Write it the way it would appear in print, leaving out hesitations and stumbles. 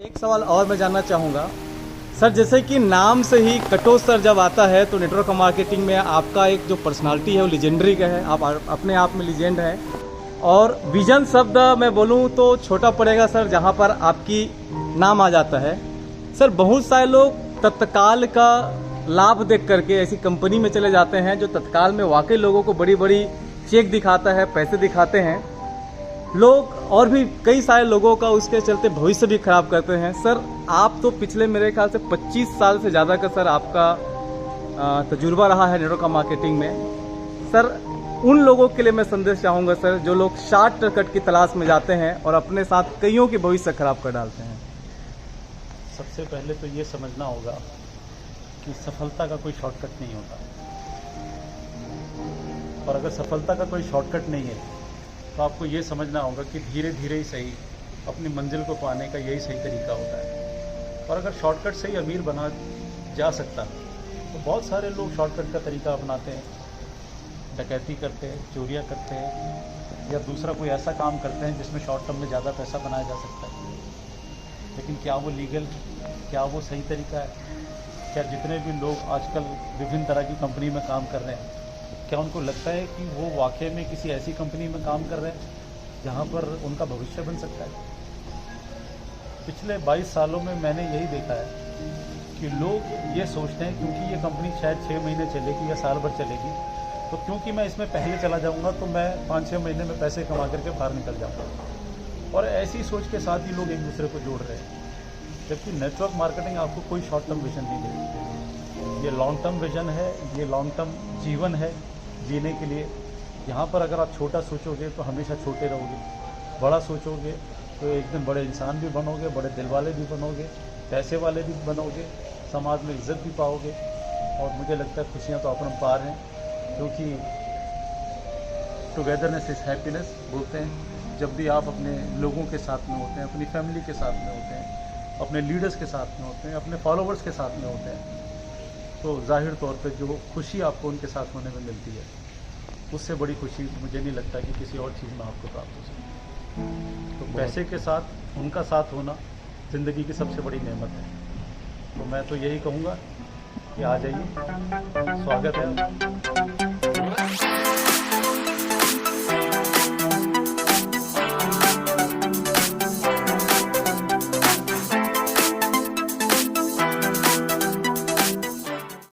एक सवाल और मैं जानना चाहूँगा सर, जैसे कि नाम से ही कटोच सर जब आता है तो नेटवर्क मार्केटिंग में आपका एक जो पर्सनालिटी है वो लेजेंडरी का है, आप अपने आप में लीजेंड है। और विजन शब्द मैं बोलूँ तो छोटा पड़ेगा सर, जहाँ पर आपकी नाम आ जाता है। सर बहुत सारे लोग तत्काल का लाभ देख करके ऐसी कंपनी में चले जाते हैं जो तत्काल में वाकई लोगों को बड़ी बड़ी चेक दिखाता है, पैसे दिखाते हैं लोग, और भी कई सारे लोगों का उसके चलते भविष्य भी खराब करते हैं। सर आप तो पिछले मेरे ख्याल से 25 साल से ज़्यादा का सर आपका तजुर्बा रहा है नेटवर्क मार्केटिंग में। सर उन लोगों के लिए मैं संदेश चाहूँगा सर जो लोग शॉर्टकट की तलाश में जाते हैं और अपने साथ कईयों की भविष्य खराब कर डालते हैं। सबसे पहले तो ये समझना होगा कि सफलता का कोई शॉर्टकट नहीं होता, और अगर सफलता का कोई शॉर्टकट नहीं है तो आपको ये समझना होगा कि धीरे धीरे ही सही अपनी मंजिल को पाने का यही सही तरीका होता है। और अगर शॉर्टकट से ही अमीर बना जा सकता तो बहुत सारे लोग शॉर्टकट का तरीका अपनाते हैं, डकैती करते हैं, चोरियाँ करते हैं, या दूसरा कोई ऐसा काम करते हैं जिसमें शॉर्ट टर्म में ज़्यादा पैसा बनाया जा सकता है। लेकिन क्या वो लीगल, क्या वो सही तरीका है? क्या जितने भी लोग आजकल विभिन्न तरह की कंपनी में काम कर रहे हैं, क्या उनको लगता है कि वो वाकई में किसी ऐसी कंपनी में काम कर रहे हैं जहाँ पर उनका भविष्य बन सकता है? पिछले 22 सालों में मैंने यही देखा है कि लोग ये सोचते हैं क्योंकि ये कंपनी शायद 6 महीने चलेगी या साल भर चलेगी, तो क्योंकि मैं इसमें पहले चला जाऊँगा तो मैं 5-6 महीने में पैसे कमा करके बाहर निकल जाऊँगा। और ऐसी सोच के साथ ही लोग एक दूसरे को जोड़ रहे हैं, जबकि नेटवर्क मार्केटिंग आपको कोई शॉर्ट टर्म विजन नहीं देती। ये लॉन्ग टर्म विजन है, ये लॉन्ग टर्म जीवन है जीने के लिए। यहाँ पर अगर आप छोटा सोचोगे तो हमेशा छोटे रहोगे, बड़ा सोचोगे तो एक दिन बड़े इंसान भी बनोगे, बड़े दिल वाले भी बनोगे, पैसे वाले भी बनोगे, समाज में इज्जत भी पाओगे। और मुझे लगता है खुशियाँ तो अपरंपार हैं, क्योंकि टुगेदरनेस इज़ हैप्पीनेस बोलते हैं। जब भी आप अपने लोगों के साथ में होते हैं, अपनी फैमिली के साथ में होते हैं, अपने लीडर्स के साथ में होते हैं, अपने फॉलोवर्स के साथ में होते हैं, तो जाहिर तौर पे जो खुशी आपको उनके साथ होने में मिलती है, उससे बड़ी खुशी मुझे नहीं लगता कि किसी और चीज़ में आपको प्राप्त हो सकती। तो पैसे के साथ उनका साथ होना ज़िंदगी की सबसे बड़ी नेमत है। तो मैं तो यही कहूँगा कि आ जाइए, स्वागत है।